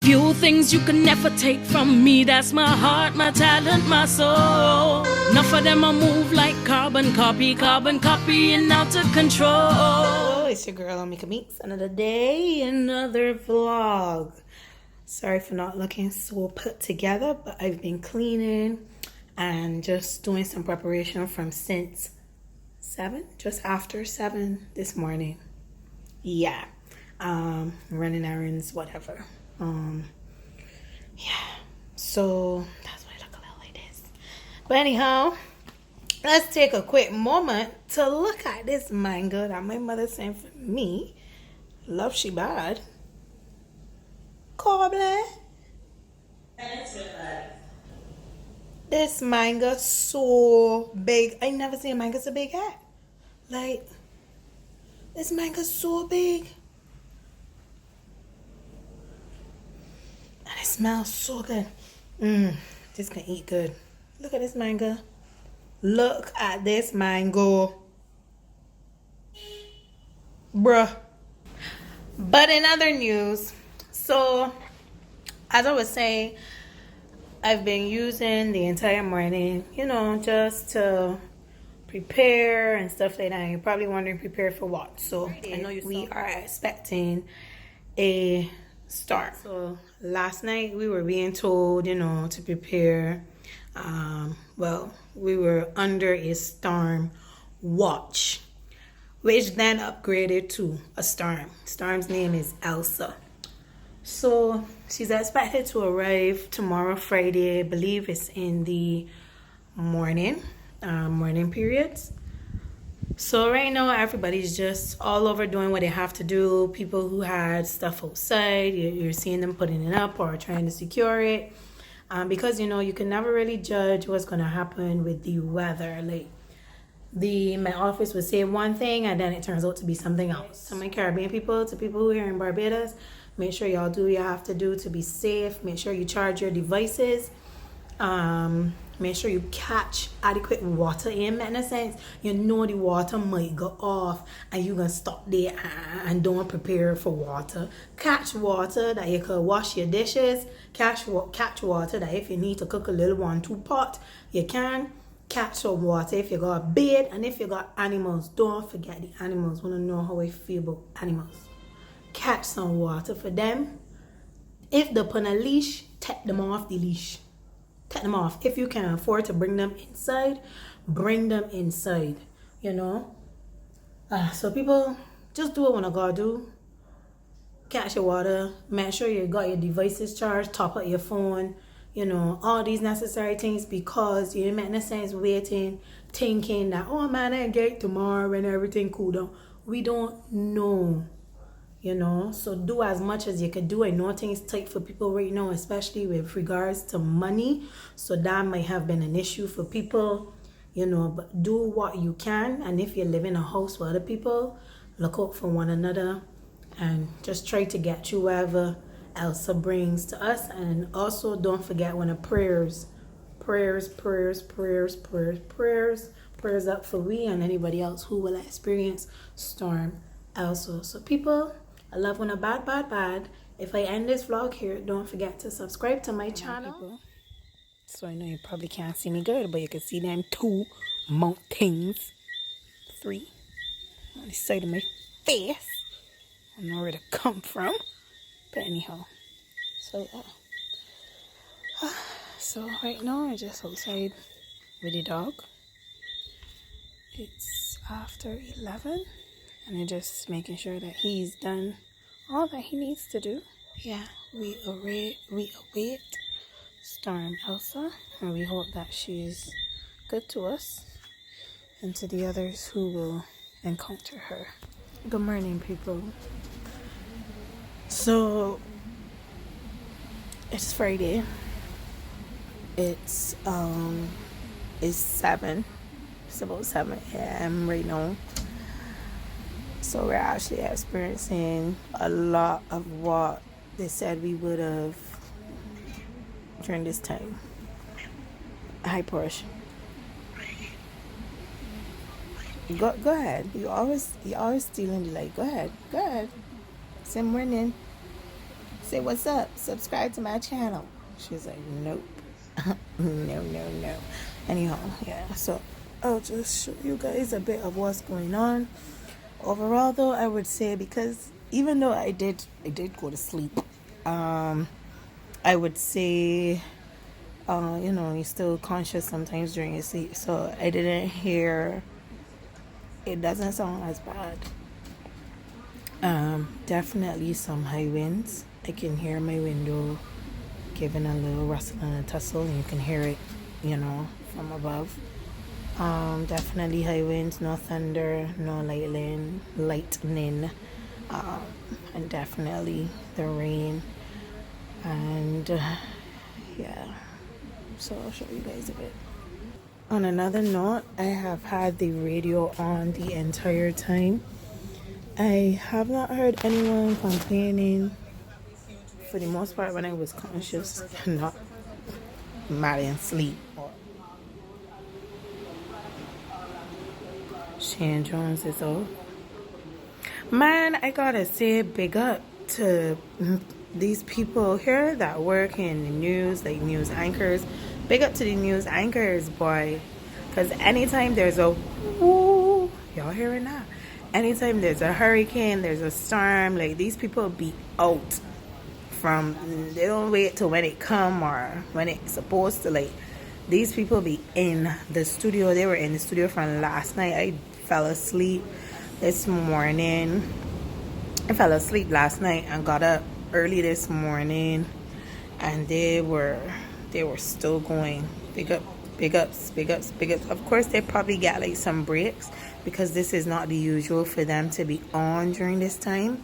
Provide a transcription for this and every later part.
Few things you can never take from me. That's my heart, my talent, my soul. Enough of them I move like carbon copy and out of control. Oh, it's your girl Meka Meeks. Another day, another vlog. Sorry for not looking so put together, but I've been cleaning and just doing some preparation from since 7, just after 7 this morning. Yeah, running errands, whatever. Yeah, so that's why I look a little like this. But anyhow, let's take a quick moment to look at this mango that my mother sent for me. Love she bad. Cobbler. This mango so big. I never seen a mango so big yet. Like, this mango so big. And it smells so good. This can eat good. Look at this mango. Look at this mango. Bruh. But in other news, so as I was saying, I've been using the entire morning, just to prepare and stuff like that. You're probably wondering, prepare for what? So I know we are expecting a storm. So last night we were being told, to prepare. Well, we were under a storm watch, which then upgraded to a storm. Storm's name is Elsa. So she's expected to arrive tomorrow, Friday. I believe it's in the morning periods. So right now everybody's just all over doing what they have to do. People who had stuff outside, you're seeing them putting it up or trying to secure it. Because you can never really judge what's gonna happen with the weather. Like, my office would say one thing and then it turns out to be something else. So my Caribbean people, to people who are here in Barbados, make sure y'all do what you have to do to be safe. Make sure you charge your devices. Make sure you catch adequate water in a sense. The water might go off and you gonna stop there and don't prepare for water. Catch water that you could wash your dishes. Catch water that if you need to cook a little 1-2 pot, you can. Catch some water if you got a bed, and if you got animals, don't forget the animals. Wanna know how I feel about animals. Catch some water for them. If they're on a leash, take them off the leash. Take them off. If you can afford to bring them inside, bring them inside. So people, just do what you gotta do. Catch your water. Make sure you got your devices charged. Top up your phone. All these necessary things, because you make no sense waiting, thinking that, oh man, I get it tomorrow when everything cool down. We don't know. So do as much as you can do. I know things tight for people right now, especially with regards to money, so that might have been an issue for people, but do what you can. And if you live in a house with other people, look out for one another and just try to get you wherever Elsa brings to us. And also don't forget one of prayers up for we and anybody else who will experience storm Elsa. So people, I love when a bad. If I end this vlog here, don't forget to subscribe to my channel. People. So I know you probably can't see me good, but you can see them 2 mountains. 3 on the side of my face. I don't know where to come from. But anyhow. So right now I'm just outside with the dog. It's after 11. And I'm just making sure that he's done all that he needs to do. Yeah, we await Storm Elsa, and we hope that she's good to us and to the others who will encounter her. Good morning, people. So it's Friday. It's 7. It's about 7 a.m. right now. So we're actually experiencing a lot of what they said we would have during this time. Hi, Porsche. Go ahead. You always stealing the light. Go ahead. Say morning. say what's up, subscribe to my channel. She's like, nope. No. Anyhow, yeah, so I'll just show you guys a bit of what's going on. Overall though, I would say, because even though I did go to sleep, I would say you know, you're still conscious sometimes during your sleep, so I didn't hear, it doesn't sound as bad. Definitely some high winds. I can hear my window giving a little rustle and a tussle, and you can hear it, you know, from above. Definitely high winds, no thunder, no lightning, and definitely the rain. And yeah, so I'll show you guys a bit. On another note, I have had the radio on the entire time. I have not heard anyone complaining, for the most part, when I was conscious and not mad and sleep. Shane Jones is off. Man, I gotta say big up to these people here that work in the news, like news anchors. Big up to the news anchors, boy. Because anytime there's a woo, y'all hearing that? Anytime there's a hurricane, there's a storm, like these people be out from, they don't wait till when it come or when it's supposed to, like these people be in the studio. They were in the studio from last night. I fell asleep this morning. I fell asleep last night and got up early this morning, and they were still going. Big ups. Of course, they probably got like some breaks because this is not the usual for them to be on during this time.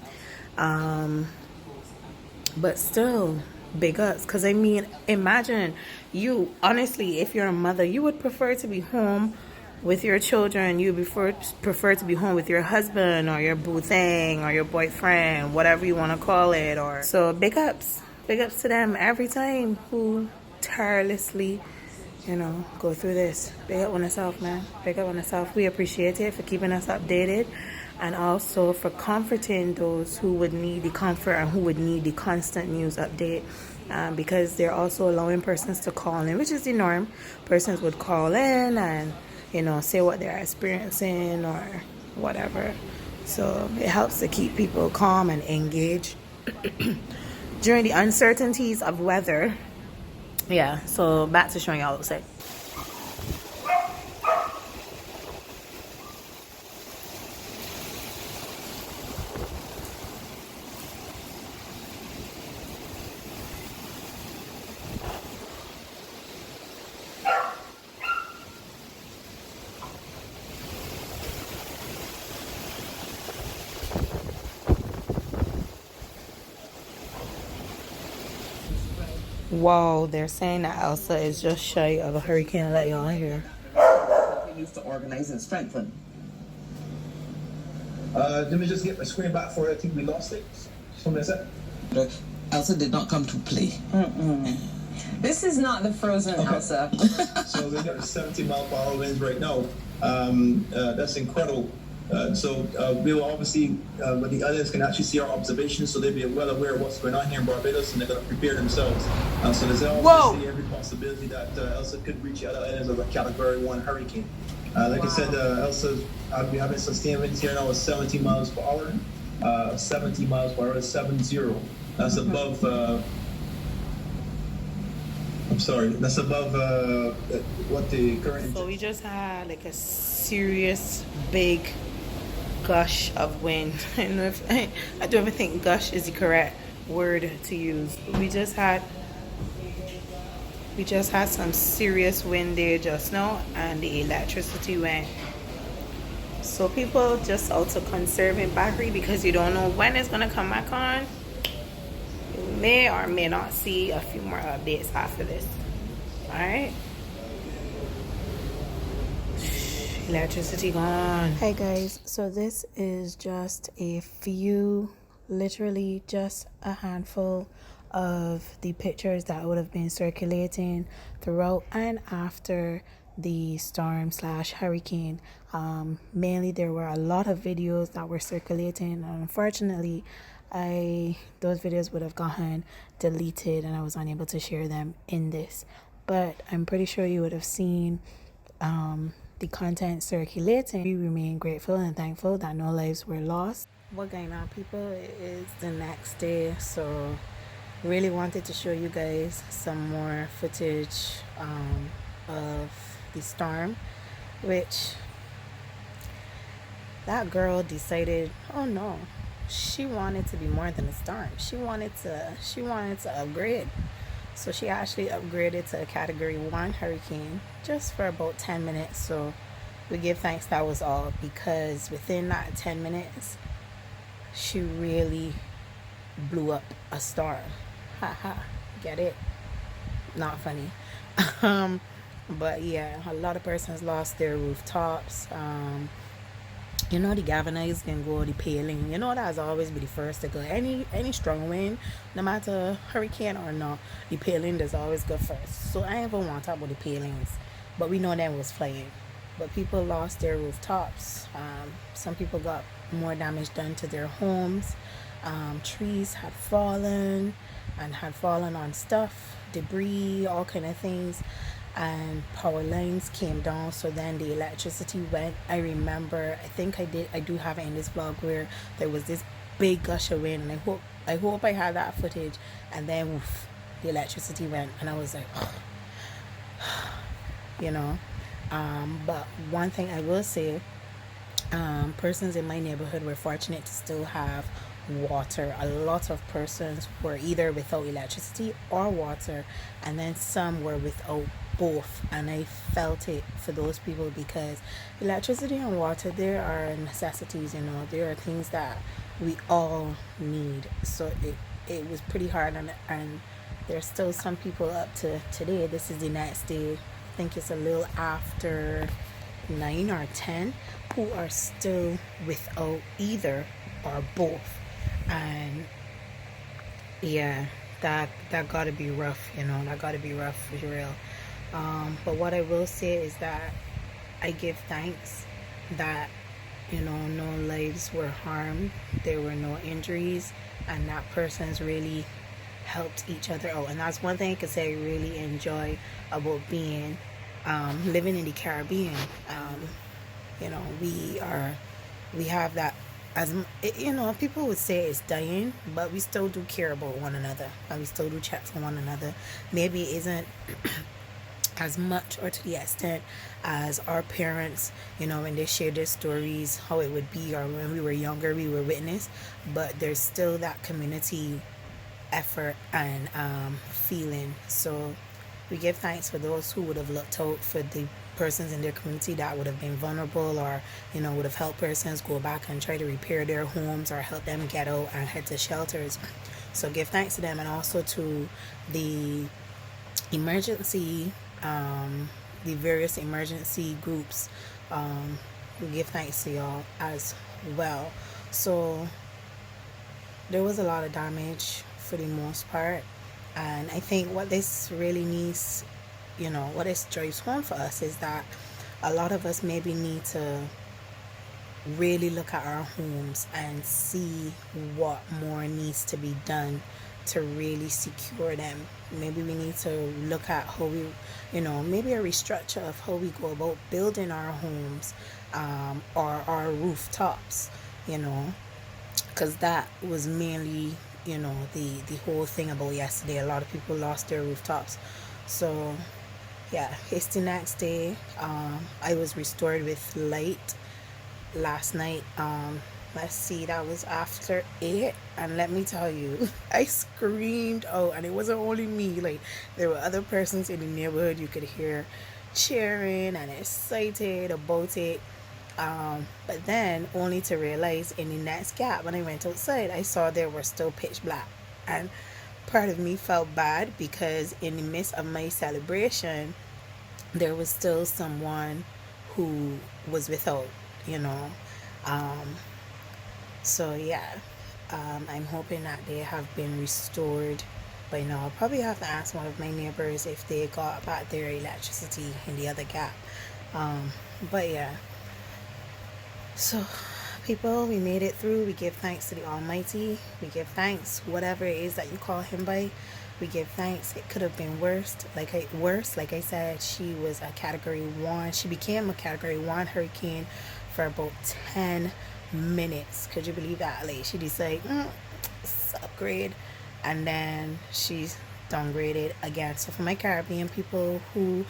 But still, big ups. Because I mean, imagine you, honestly, if you're a mother, you would prefer to be home with your children. You prefer to be home with your husband or your boo thing or your boyfriend, whatever you want to call it. Or so big ups to them every time who tirelessly, you know, go through this. Big up on yourself, man. Big up on yourself. We appreciate it for keeping us updated, and also for comforting those who would need the comfort and who would need the constant news update. Because they're also allowing persons to call in, which is the norm. Persons would call in and, you know, say what they're experiencing or whatever. So it helps to keep people calm and engaged during the uncertainties of weather. Yeah, so back to showing y'all outside. Whoa, they're saying that Elsa is just shy of a hurricane. I'll let y'all hear. Continues to organize and strengthen. Let me just get my screen back for it. I think we lost it. Just 1 minute. Elsa did not come to play. This is not the frozen Elsa. So we got 70-mile-per-hour winds right now. That's incredible. So we will obviously, but the others can actually see our observations, so they'll be well aware of what's going on here in Barbados, and they're going to prepare themselves. So there's obviously every possibility that Elsa could reach other islands of a Category 1 hurricane. Like I said, Elsa's, I'll be having sustained winds here now of 70 miles per hour. 70 miles per hour, 70. That's above, I'm sorry, that's above what the current... So we just had like a serious big gush of wind. I don't know if I don't even think gush is the correct word to use. We just had some serious wind there just now, and the electricity went. So people just also conserving battery because you don't know when it's gonna come back on. You may or may not see a few more updates after this. Alright. Electricity gone. Hey guys, so this is just a few, literally just a handful of the pictures that would have been circulating throughout and after the storm slash hurricane. Mainly there were a lot of videos that were circulating, and unfortunately those videos would have gotten deleted and I was unable to share them in this. But I'm pretty sure you would have seen the content circulating. We remain grateful and thankful that no lives were lost. What going on, people? It is the next day, so really wanted to show you guys some more footage of the storm, which that girl decided, oh no, she wanted to be more than a storm. She wanted to upgrade. So she actually upgraded to a category 1 hurricane just for about 10 minutes. So we give thanks that was all, because within that 10 minutes she really blew up a storm. Haha, get it? Not funny. But yeah, a lot of persons lost their rooftops. You know, the galvanized can go, the paling, you know, that's always be the first to go. Any strong wind, no matter hurricane or not, the paling does always go first. So I even want to talk about the palings, but we know them was flying. But people lost their rooftops. Some people got more damage done to their homes. Trees had fallen on stuff, debris, all kind of things, and power lines came down. So then the electricity went. I remember, I do have it in this vlog where there was this big gush of wind, and I hope I had that footage, and then woof, the electricity went, and I was like, oh. You know. But one thing I will say, persons in my neighborhood were fortunate to still have water. A lot of persons were either without electricity or water, and then some were without both, and I felt it for those people, because electricity and water, there are necessities, you know, there are things that we all need. So it was pretty hard, and there's still some people up to today. This is the next day, I think it's a little after 9 or 10, who are still without either or both. And yeah, that gotta be rough, you know, that gotta be rough for real. But what I will say is that I give thanks that, you know, no lives were harmed, there were no injuries, and that persons really helped each other out. And that's one thing I could say I really enjoy about being living in the Caribbean. You know, we have that, as you know, people would say it's dying, but we still do care about one another, and we still do check for one another. Maybe it isn't as much or to the extent as our parents, you know, when they share their stories, how it would be, or when we were younger, we were witness, but there's still that community effort and feeling. So we give thanks for those who would have looked out for the persons in their community that would have been vulnerable, or, you know, would have helped persons go back and try to repair their homes or help them get out and head to shelters. So give thanks to them, and also to the emergency, the various emergency groups. We give thanks to y'all as well. So there was a lot of damage for the most part, and I think what this really needs, you know, what this drives home for us is that a lot of us maybe need to really look at our homes and see what more needs to be done to really secure them. Maybe we need to look at how we, you know, maybe a restructure of how we go about building our homes, or our rooftops, you know, because that was mainly, you know, the whole thing about yesterday. A lot of people lost their rooftops. So yeah, it's the next day. I was restored with light last night. Let's see, that was after 8, and let me tell you, I screamed out, and it wasn't only me, like there were other persons in the neighborhood you could hear cheering and excited about it. But then only to realize in the next gap, when I went outside, I saw there were still pitch black, and part of me felt bad, because in the midst of my celebration there was still someone who was without, you know. So yeah, I'm hoping that they have been restored by now. I'll probably have to ask one of my neighbors if they got back their electricity in the other gap. But yeah, so people, we made it through. We give thanks to the Almighty. We give thanks, whatever it is that you call him by. We give thanks. It could have been worse. Like I said, she was a category 1. She became a category 1 hurricane for about 10 minutes. Could you believe that? Like, she decided, upgrade, and then she's downgraded again. So for my Caribbean people who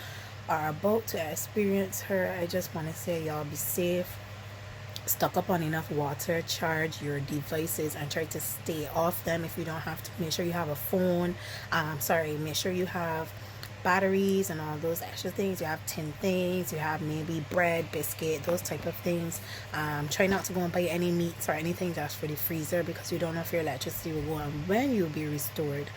are about to experience her, I just want to say, y'all be safe, stock up on enough water, charge your devices, and try to stay off them if you don't have to. Make sure you have a phone, make sure you have batteries and all those extra things. You have tin things, you have maybe bread, biscuit, those type of things. Try not to go and buy any meats or anything just for the freezer, because you don't know if your electricity will go and when you'll be restored.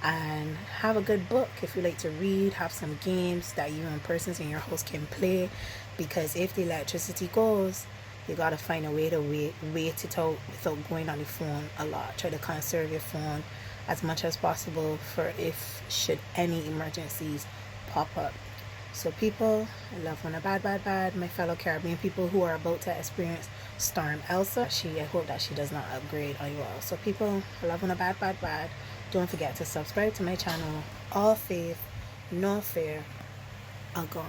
And have a good book if you like to read. Have some games that you and persons in your house can play, because if the electricity goes, you gotta find a way to wait it out without going on the phone a lot. Try to conserve your phone as much as possible for if should any emergencies pop up. So people, I love on a bad, my fellow Caribbean people who are about to experience Storm Elsa. I hope that she does not upgrade on you all. So people, I love on a bad. Don't forget to subscribe to my channel. All faith, no fear, are gone.